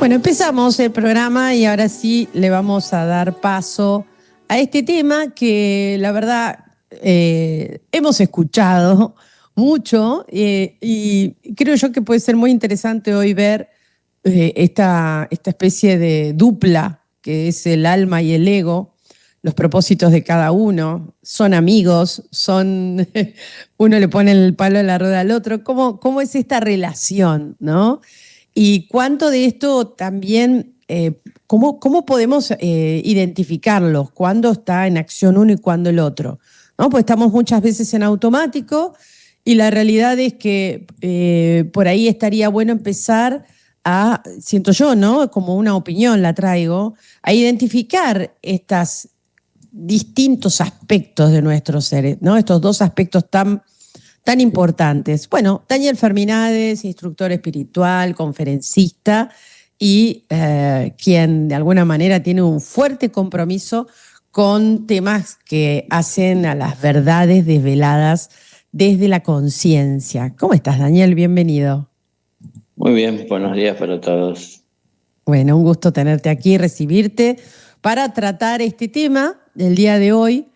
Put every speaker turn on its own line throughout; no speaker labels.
Bueno, empezamos el programa y ahora sí le vamos a dar paso a este tema que la verdad hemos escuchado mucho y creo yo que puede ser muy interesante hoy ver esta especie de dupla que es el alma y el ego, los propósitos de cada uno, son amigos, son uno le pone el palo en la rueda al otro, ¿cómo es esta relación, ¿no? Y cuánto de esto también, ¿cómo podemos identificarlos? ¿Cuándo está en acción uno y cuándo el otro? ¿No? Pues estamos muchas veces en automático y la realidad es que por ahí estaría bueno empezar a, siento yo, ¿no? Como una opinión la traigo, a identificar estos distintos aspectos de nuestro ser, ¿no? Estos dos aspectos tan importantes. Bueno, Daniel Ferminades, instructor espiritual, conferencista y quien de alguna manera tiene un fuerte compromiso con temas que hacen a las verdades desveladas desde la conciencia. ¿Cómo estás, Daniel? Bienvenido.
Muy bien, buenos días para todos.
Bueno, un gusto tenerte aquí, recibirte para tratar este tema del día de hoy,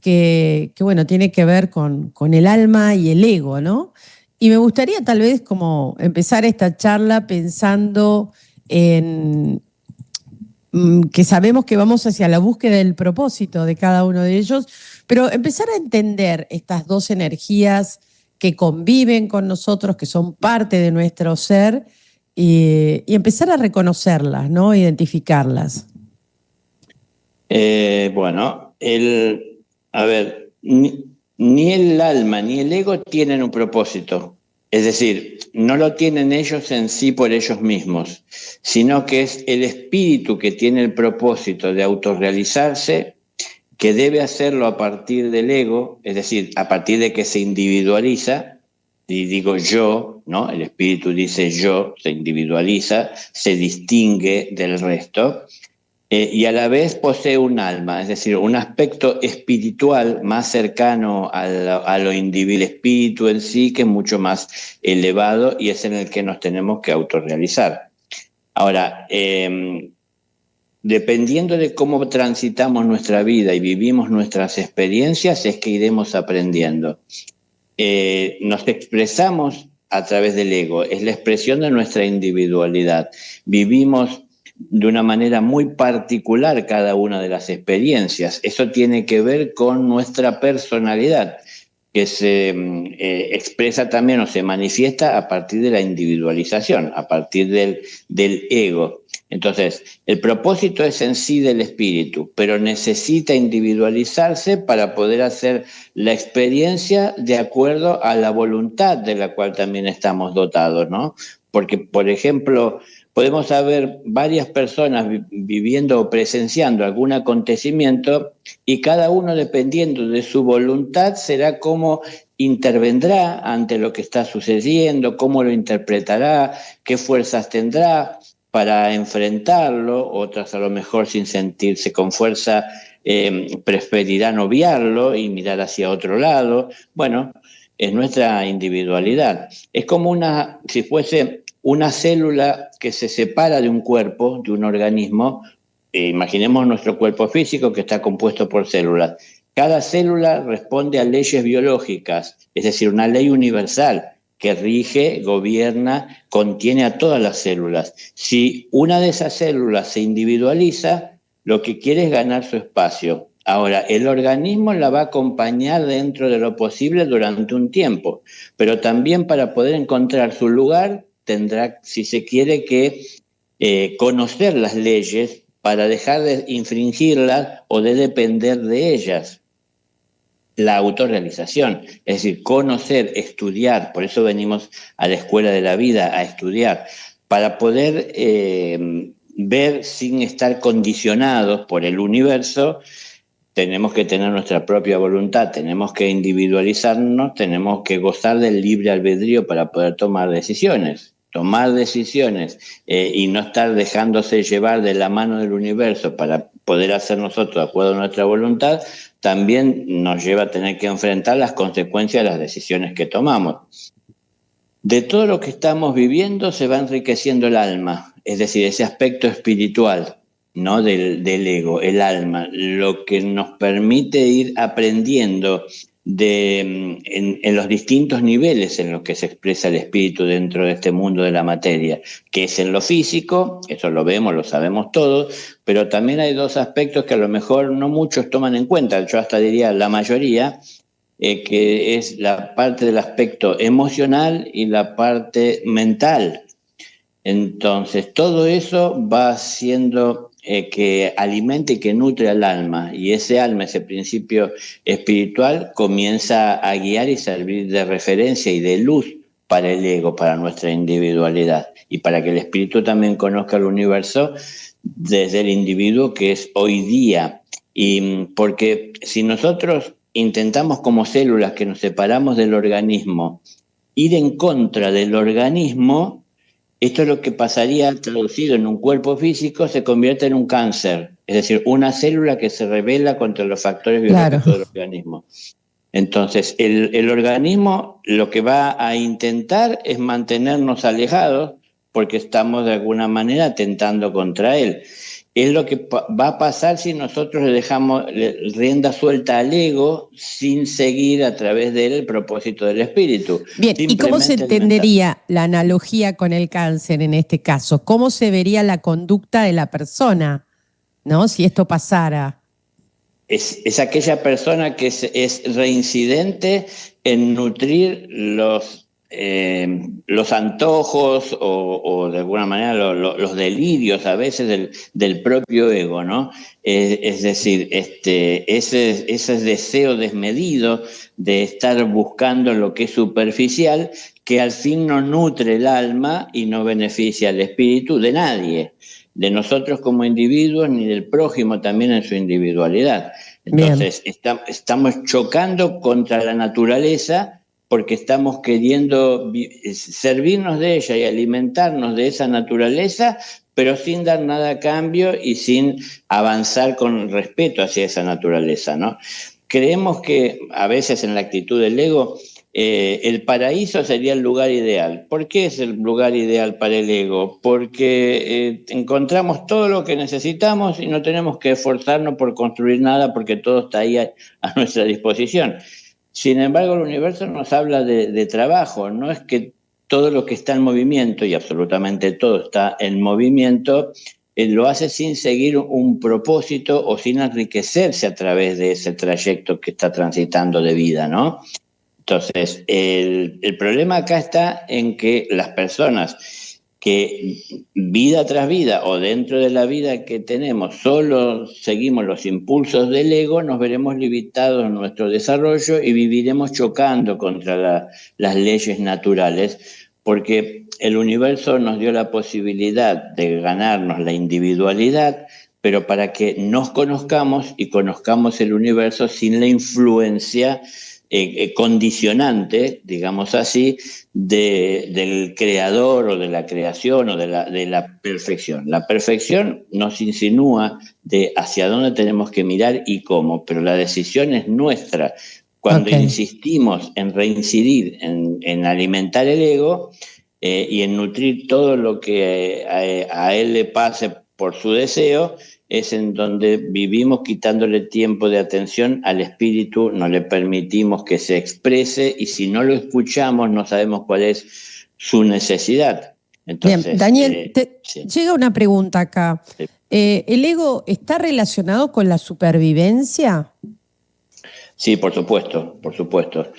que bueno, tiene que ver con el alma y el ego, ¿no? Y me gustaría tal vez como empezar esta charla pensando en que sabemos que vamos hacia la búsqueda del propósito de cada uno de ellos, pero empezar a entender estas dos energías que conviven con nosotros, que son parte de nuestro ser, y empezar a reconocerlas, ¿no? Identificarlas.
Bueno, ni el alma ni el ego tienen un propósito. Es decir, no lo tienen ellos en sí por ellos mismos, sino que es el espíritu que tiene el propósito de autorrealizarse, que debe hacerlo a partir del ego, es decir, a partir de que se individualiza, y digo yo, ¿no? El espíritu dice yo, se individualiza, se distingue del resto. Y a la vez posee un alma, es decir, un aspecto espiritual más cercano a lo individual, el espíritu en sí, que es mucho más elevado y es en el que nos tenemos que autorrealizar. Ahora, dependiendo de cómo transitamos nuestra vida y vivimos nuestras experiencias, es que iremos aprendiendo. Nos expresamos a través del ego, es la expresión de nuestra individualidad. Vivimos de una manera muy particular cada una de las experiencias. Eso tiene que ver con nuestra personalidad, que se expresa también o se manifiesta a partir de la individualización, a partir del ego. Entonces, el propósito es en sí del espíritu, pero necesita individualizarse para poder hacer la experiencia de acuerdo a la voluntad de la cual también estamos dotados, ¿no? Porque, por ejemplo, podemos haber varias personas viviendo o presenciando algún acontecimiento y cada uno, dependiendo de su voluntad, será cómo intervendrá ante lo que está sucediendo, cómo lo interpretará, qué fuerzas tendrá para enfrentarlo. Otras, a lo mejor sin sentirse con fuerza, preferirán obviarlo y mirar hacia otro lado. Bueno, es nuestra individualidad. Es como si fuese una célula que se separa de un cuerpo, de un organismo. Imaginemos nuestro cuerpo físico, que está compuesto por células. Cada célula responde a leyes biológicas, es decir, una ley universal que rige, gobierna, contiene a todas las células. Si una de esas células se individualiza, lo que quiere es ganar su espacio. Ahora, el organismo la va a acompañar dentro de lo posible durante un tiempo, pero también para poder encontrar su lugar tendrá, si se quiere, que conocer las leyes para dejar de infringirlas o de depender de ellas. La autorrealización, es decir, conocer, estudiar, por eso venimos a la escuela de la vida a estudiar, para poder ver sin estar condicionados por el universo. Tenemos que tener nuestra propia voluntad, tenemos que individualizarnos, tenemos que gozar del libre albedrío para poder tomar decisiones. Tomar decisiones y no estar dejándose llevar de la mano del universo para poder hacer nosotros de acuerdo a nuestra voluntad, también nos lleva a tener que enfrentar las consecuencias de las decisiones que tomamos. De todo lo que estamos viviendo se va enriqueciendo el alma, es decir, ese aspecto espiritual, ¿no? Del ego, el alma, lo que nos permite ir aprendiendo en los distintos niveles en los que se expresa el espíritu dentro de este mundo de la materia, que es en lo físico, eso lo vemos, lo sabemos todos, pero también hay dos aspectos que a lo mejor no muchos toman en cuenta, yo hasta diría la mayoría, que es la parte del aspecto emocional y la parte mental. Entonces, todo eso va haciendo que alimente y que nutre al alma, y ese alma, ese principio espiritual, comienza a guiar y servir de referencia y de luz para el ego, para nuestra individualidad, y para que el espíritu también conozca el universo desde el individuo que es hoy día. Y porque si nosotros intentamos como células que nos separamos del organismo, ir en contra del organismo, esto es lo que pasaría traducido en un cuerpo físico, se convierte en un cáncer, es decir, una célula que se rebela contra los factores biológicos del organismo. Entonces, el organismo lo que va a intentar es mantenernos alejados porque estamos de alguna manera atentando contra él. Es lo que va a pasar si nosotros le dejamos rienda suelta al ego sin seguir a través de él el propósito del espíritu.
Bien, ¿y cómo se entendería la analogía con el cáncer en este caso? ¿Cómo se vería la conducta de la persona, ¿no? Si esto pasara.
Es aquella persona que es reincidente en nutrir los antojos o de alguna manera los delirios a veces del propio ego, ¿no? Es decir, ese deseo desmedido de estar buscando lo que es superficial, que al fin no nutre el alma y no beneficia al espíritu de nadie, de nosotros como individuos ni del prójimo también en su individualidad. Entonces, estamos chocando contra la naturaleza porque estamos queriendo servirnos de ella y alimentarnos de esa naturaleza, pero sin dar nada a cambio y sin avanzar con respeto hacia esa naturaleza, ¿no? Creemos que a veces en la actitud del ego, el paraíso sería el lugar ideal. ¿Por qué es el lugar ideal para el ego? Porque encontramos todo lo que necesitamos y no tenemos que esforzarnos por construir nada porque todo está ahí a nuestra disposición. Sin embargo, el universo nos habla de trabajo, no es que todo lo que está en movimiento, y absolutamente todo está en movimiento, lo hace sin seguir un propósito o sin enriquecerse a través de ese trayecto que está transitando de vida, ¿no? Entonces, el problema acá está en que las personas que vida tras vida o dentro de la vida que tenemos solo seguimos los impulsos del ego, nos veremos limitados en nuestro desarrollo y viviremos chocando contra las leyes naturales, porque el universo nos dio la posibilidad de ganarnos la individualidad, pero para que nos conozcamos y conozcamos el universo sin la influencia condicionante, digamos así, del creador o de la creación o de la perfección. La perfección nos insinúa de hacia dónde tenemos que mirar y cómo, pero la decisión es nuestra. Cuando insistimos en reincidir, en alimentar el ego y en nutrir todo lo que a él le pase por su deseo, es en donde vivimos quitándole tiempo de atención al espíritu, no le permitimos que se exprese y si no lo escuchamos no sabemos cuál es su necesidad. Entonces,
bien, Daniel, llega una pregunta acá. Sí. ¿El ego está relacionado con la supervivencia?
Sí, por supuesto, por supuesto.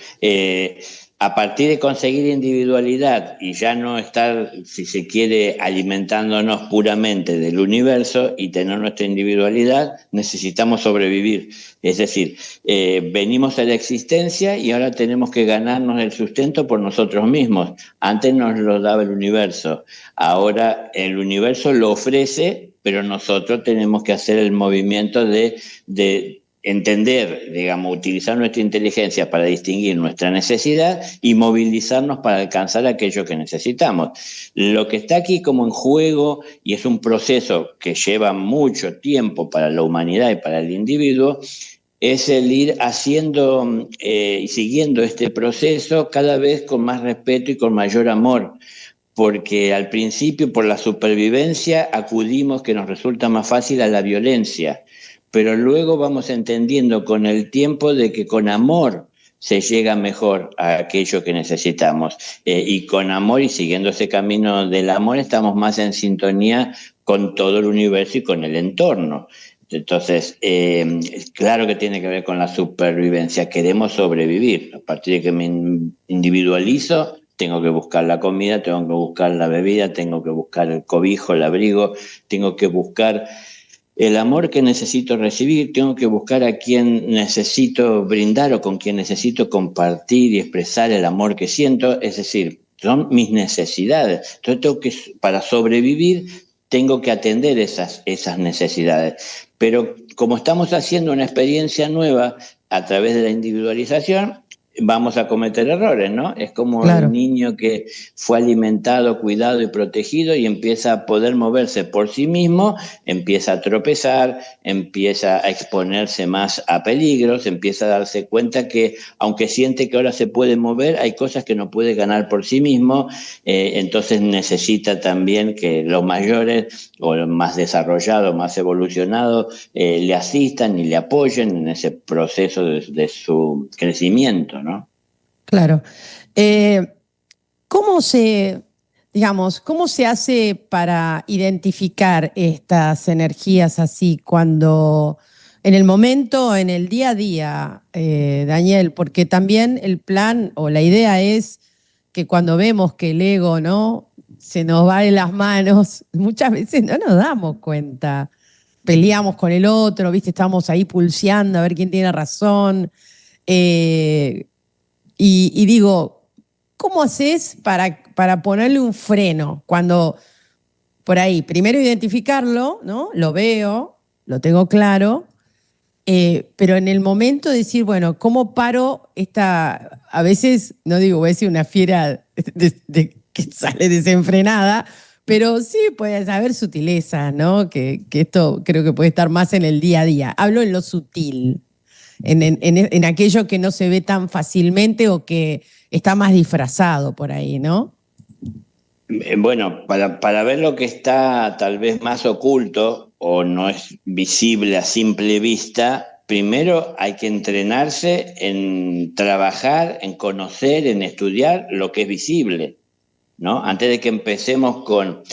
A partir de conseguir individualidad y ya no estar, si se quiere, alimentándonos puramente del universo y tener nuestra individualidad, necesitamos sobrevivir. Es decir, venimos a la existencia y ahora tenemos que ganarnos el sustento por nosotros mismos. Antes nos lo daba el universo, ahora el universo lo ofrece, pero nosotros tenemos que hacer el movimiento de entender, digamos, utilizar nuestra inteligencia para distinguir nuestra necesidad y movilizarnos para alcanzar aquello que necesitamos. Lo que está aquí como en juego, y es un proceso que lleva mucho tiempo para la humanidad y para el individuo, es el ir haciendo y siguiendo este proceso cada vez con más respeto y con mayor amor, porque al principio por la supervivencia acudimos, que nos resulta más fácil, a la violencia, pero luego vamos entendiendo con el tiempo de que con amor se llega mejor a aquello que necesitamos, y con amor y siguiendo ese camino del amor estamos más en sintonía con todo el universo y con el entorno. Entonces, claro que tiene que ver con la supervivencia, queremos sobrevivir. A partir de que me individualizo, tengo que buscar la comida, tengo que buscar la bebida, tengo que buscar el cobijo, el abrigo, tengo que buscar el amor que necesito recibir, tengo que buscar a quien necesito brindar o con quien necesito compartir y expresar el amor que siento, es decir, son mis necesidades. Entonces tengo que, para sobrevivir, tengo que atender esas necesidades. Pero como estamos haciendo una experiencia nueva a través de la individualización, vamos a cometer errores, ¿no? Es como
Claro.
el niño que fue alimentado, cuidado y protegido y empieza a poder moverse por sí mismo, empieza a tropezar, empieza a exponerse más a peligros, empieza a darse cuenta que aunque siente que ahora se puede mover, hay cosas que no puede ganar por sí mismo, entonces necesita también que los mayores o los más desarrollados, más evolucionados, le asistan y le apoyen en ese proceso de su crecimiento, ¿no?
Claro. ¿Cómo se, digamos, cómo se hace para identificar estas energías así cuando en el momento, en el día a día, Daniel? Porque también el plan o la idea es que cuando vemos que el ego, ¿no?, se nos va de las manos, muchas veces no nos damos cuenta. Peleamos con el otro, ¿viste? Estamos ahí pulseando a ver quién tiene razón. Eh, y digo, ¿cómo haces para ponerle un freno? Cuando por ahí, primero identificarlo, ¿no? Lo veo, lo tengo claro, pero en el momento de decir, bueno, ¿cómo paro esta, a veces, no digo, voy a decir una fiera que sale desenfrenada, pero sí puede haber sutilezas, ¿no? Que esto creo que puede estar más en el día a día. Hablo en lo sutil, en aquello que no se ve tan fácilmente o que está más disfrazado por ahí, ¿no?
Bueno, para ver lo que está tal vez más oculto o no es visible a simple vista, primero hay que entrenarse en trabajar, en conocer, en estudiar lo que es visible, ¿no? Antes de que empecemos con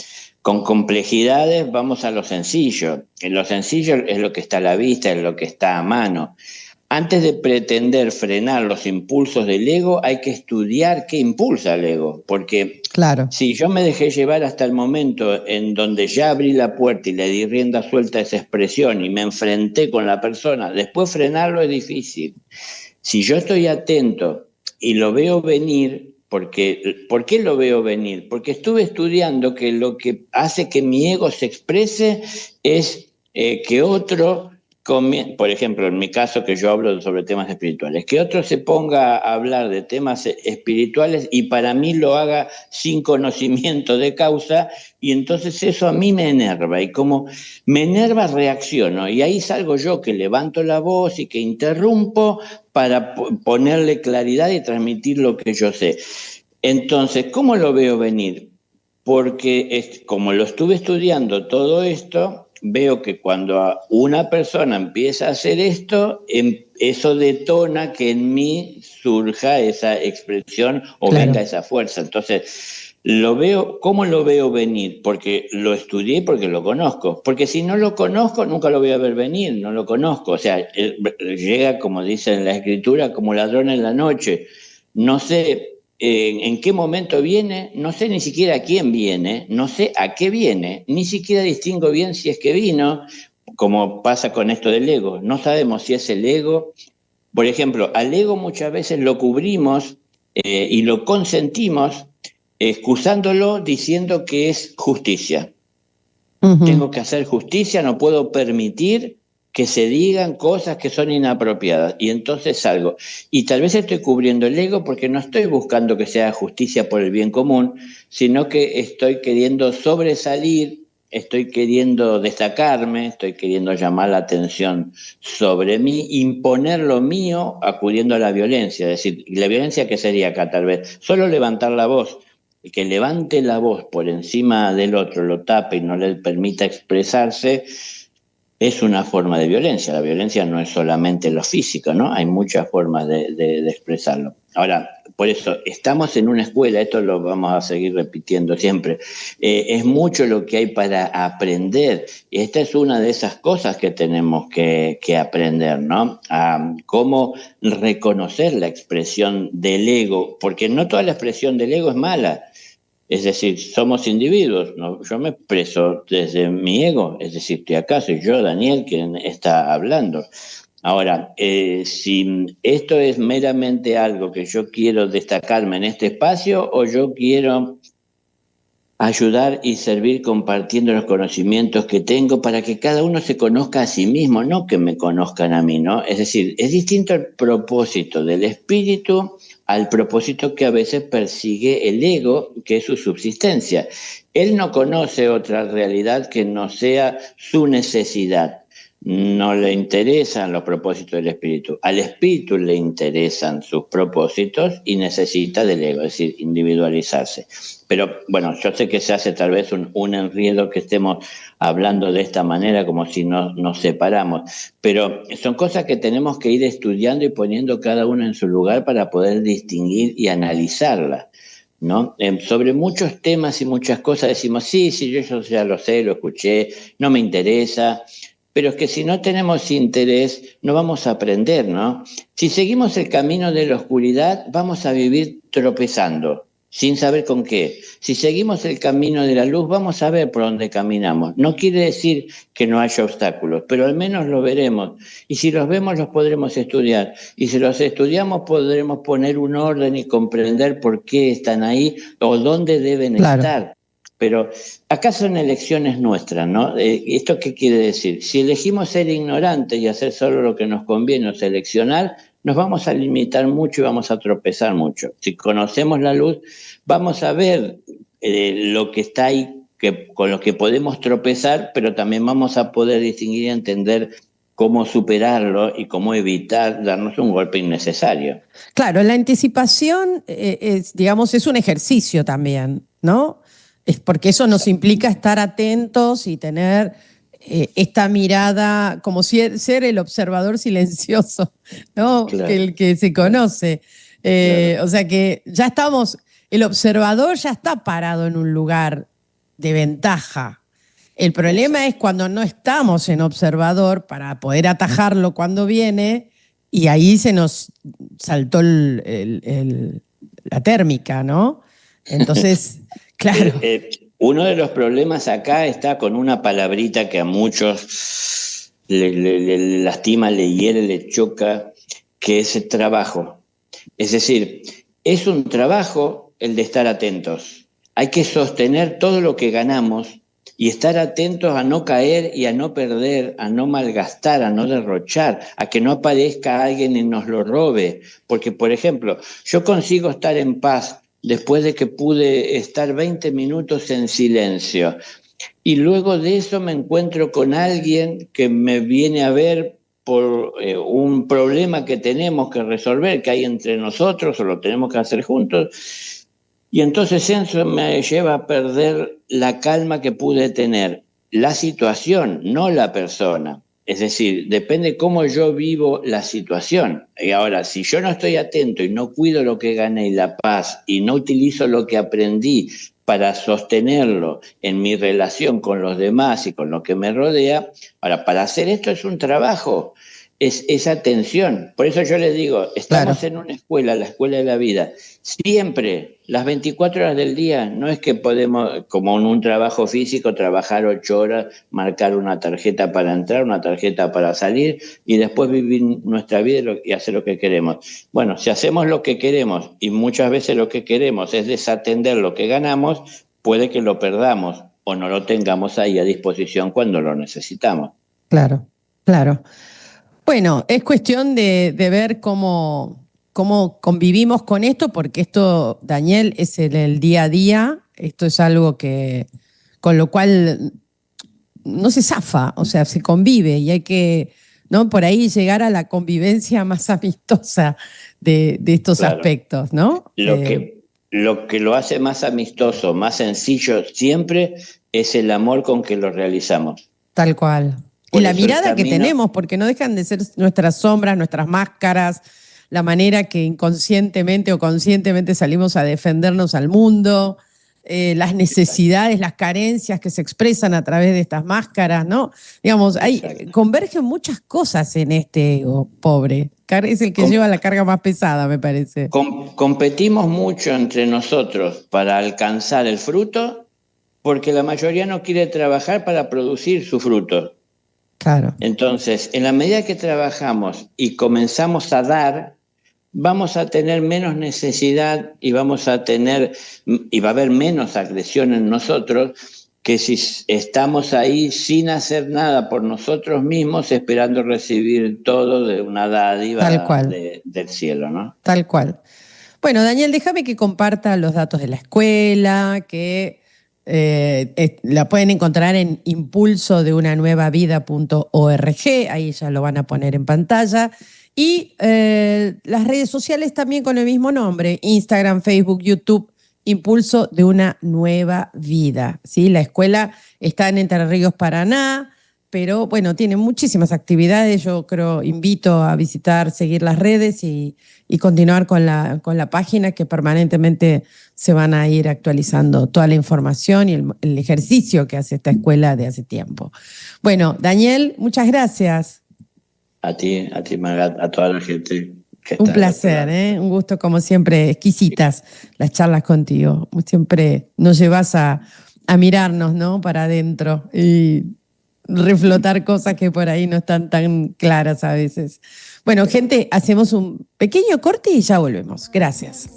complejidades, vamos a lo sencillo. En lo sencillo es lo que está a la vista, es lo que está a mano. Antes de pretender frenar los impulsos del ego, hay que estudiar qué impulsa al ego, porque
Claro.
si yo me dejé llevar hasta el momento en donde ya abrí la puerta y le di rienda suelta a esa expresión y me enfrenté con la persona, después frenarlo es difícil. Si yo estoy atento y lo veo venir, ¿por qué lo veo venir? Porque estuve estudiando que lo que hace que mi ego se exprese es que otro, por ejemplo, en mi caso que yo hablo sobre temas espirituales, que otro se ponga a hablar de temas espirituales y para mí lo haga sin conocimiento de causa, y entonces eso a mí me enerva, y como me enerva reacciono, y ahí salgo yo que levanto la voz y que interrumpo para ponerle claridad y transmitir lo que yo sé. Entonces, ¿cómo lo veo venir? Porque como lo estuve estudiando todo esto, veo que cuando una persona empieza a hacer esto, eso detona que en mí surja esa expresión o
Claro.
venga esa fuerza. Entonces, ¿cómo lo veo venir? Porque lo estudié, porque lo conozco. Porque si no lo conozco, nunca lo voy a ver venir, no lo conozco. O sea, llega, como dice en la escritura, como ladrón en la noche. No sé en qué momento viene, no sé ni siquiera a quién viene, no sé a qué viene, ni siquiera distingo bien si es que vino, como pasa con esto del ego. No sabemos si es el ego. Por ejemplo, al ego muchas veces lo cubrimos y lo consentimos, excusándolo diciendo que es justicia. Tengo que hacer justicia, no puedo permitir que se digan cosas que son inapropiadas, y entonces salgo. Y tal vez estoy cubriendo el ego porque no estoy buscando que sea justicia por el bien común, sino que estoy queriendo sobresalir estoy queriendo destacarme, estoy queriendo llamar la atención sobre mí, imponer lo mío acudiendo a la violencia. Es decir, ¿la violencia qué sería acá tal vez? Solo levantar la voz. El que levante la voz por encima del otro, lo tape y no le permita expresarse, es una forma de violencia. La violencia no es solamente lo físico, ¿no? Hay muchas formas de expresarlo. Ahora, por eso, estamos en una escuela, esto lo vamos a seguir repitiendo siempre, es mucho lo que hay para aprender. Y esta es una de esas cosas que tenemos que aprender, ¿no? A cómo reconocer la expresión del ego, porque no toda la expresión del ego es mala. Es decir, somos individuos, ¿no? Yo me expreso desde mi ego, es decir, estoy acá, soy yo, Daniel, quien está hablando. Ahora, si esto es meramente algo que yo quiero destacarme en este espacio o yo quiero ayudar y servir compartiendo los conocimientos que tengo para que cada uno se conozca a sí mismo, no que me conozcan a mí, ¿no? Es decir, es distinto el propósito del espíritu al propósito que a veces persigue el ego, que es su subsistencia. Él no conoce otra realidad que no sea su necesidad. No le interesan los propósitos del espíritu. Al espíritu le interesan sus propósitos y necesita del ego, es decir, individualizarse. Pero bueno, yo sé que se hace tal vez un enredo que estemos hablando de esta manera, como si nos separamos, pero son cosas que tenemos que ir estudiando y poniendo cada uno en su lugar para poder distinguir y analizarlas, ¿no? Sobre muchos temas y muchas cosas decimos, sí, yo ya lo sé, lo escuché, no me interesa. Pero es que si no tenemos interés, no vamos a aprender, ¿no? Si seguimos el camino de la oscuridad, vamos a vivir tropezando, sin saber con qué. Si seguimos el camino de la luz, vamos a ver por dónde caminamos. No quiere decir que no haya obstáculos, pero al menos los veremos. Y si los vemos, los podremos estudiar. Y si los estudiamos, podremos poner un orden y comprender por qué están ahí o dónde deben estar. Pero acá son elecciones nuestras, ¿no? ¿Esto qué quiere decir? Si elegimos ser ignorantes y hacer solo lo que nos conviene o seleccionar, nos vamos a limitar mucho y vamos a tropezar mucho. Si conocemos la luz, vamos a ver lo que está ahí, con lo que podemos tropezar, pero también vamos a poder distinguir y entender cómo superarlo y cómo evitar darnos un golpe innecesario.
Claro, la anticipación digamos, es un ejercicio también, ¿no? Es porque eso nos implica estar atentos y tener esta mirada, como ser el observador silencioso, ¿no?
Claro.
El que se conoce. Claro. O sea que ya estamos, el observador ya está parado en un lugar de ventaja. El problema es cuando no estamos en observador para poder atajarlo cuando viene y ahí se nos saltó la térmica, ¿no? Entonces, claro.
Uno de los problemas acá está con una palabrita que a muchos le lastima, le hiere, le choca, que es el trabajo. Es decir, es un trabajo el de estar atentos. Hay que sostener todo lo que ganamos y estar atentos a no caer y a no perder, a no malgastar, a no derrochar, a que no aparezca alguien y nos lo robe. Porque, por ejemplo, yo consigo estar en paz después de que pude estar 20 minutos en silencio. Y luego de eso me encuentro con alguien que me viene a ver por un problema que tenemos que resolver, que hay entre nosotros o lo tenemos que hacer juntos. Y entonces eso me lleva a perder la calma que pude tener. La situación, no la persona. Es decir, depende cómo yo vivo la situación. Y ahora, si yo no estoy atento y no cuido lo que gané y la paz y no utilizo lo que aprendí para sostenerlo en mi relación con los demás y con lo que me rodea, ahora, para hacer esto es un trabajo, es atención. Por eso yo les digo, estamos en una escuela, la escuela de la vida, siempre, las 24 horas del día. No es que podemos, como en un trabajo físico, trabajar 8 horas, marcar una tarjeta para entrar, una tarjeta para salir y después vivir nuestra vida y hacer lo que queremos. Bueno, si hacemos lo que queremos y muchas veces lo que queremos es desatender lo que ganamos, puede que lo perdamos o no lo tengamos ahí a disposición cuando lo necesitamos.
Claro, claro. Bueno, es cuestión de ver cómo convivimos con esto, porque esto, Daniel, es el día a día. Esto es algo con lo cual no se zafa, o sea, se convive y hay que, ¿no? Por ahí llegar a la convivencia más amistosa de estos
Claro.
aspectos, ¿no?
Lo que lo hace más amistoso, más sencillo siempre es el amor con que lo realizamos.
Tal cual. Y
Por
la
eso el
mirada que
camino,
tenemos, porque no dejan de ser nuestras sombras, nuestras máscaras, la manera que inconscientemente o conscientemente salimos a defendernos al mundo, las necesidades, las carencias que se expresan a través de estas máscaras, ¿no? Digamos, convergen muchas cosas en este ego pobre. Es el que lleva la carga más pesada, me parece.
Competimos mucho entre nosotros para alcanzar el fruto, porque la mayoría no quiere trabajar para producir su fruto.
Claro.
Entonces, en la medida que trabajamos y comenzamos a dar, vamos a tener menos necesidad y va a haber menos agresión en nosotros que si estamos ahí sin hacer nada por nosotros mismos, esperando recibir todo de una dádiva del cielo, ¿no?
Tal cual. Bueno, Daniel, déjame que comparta los datos de la escuela, que la pueden encontrar en impulsodeunanuevavida.org, ahí ya lo van a poner en pantalla. Y las redes sociales también con el mismo nombre, Instagram, Facebook, YouTube, Impulso de una Nueva Vida. ¿Sí? La escuela está en Entre Ríos, Paraná, pero bueno, tiene muchísimas actividades. Yo creo, invito a visitar, seguir las redes y continuar con la página, que permanentemente se van a ir actualizando toda la información y el ejercicio que hace esta escuela de hace tiempo. Bueno, Daniel, muchas gracias.
A ti, Magat, a toda la gente que está.
Un placer, un gusto como siempre, exquisitas las charlas contigo. Siempre nos llevas a mirarnos, ¿no? Para adentro y reflotar cosas que por ahí no están tan claras a veces. Bueno, gente, hacemos un pequeño corte y ya volvemos. Gracias.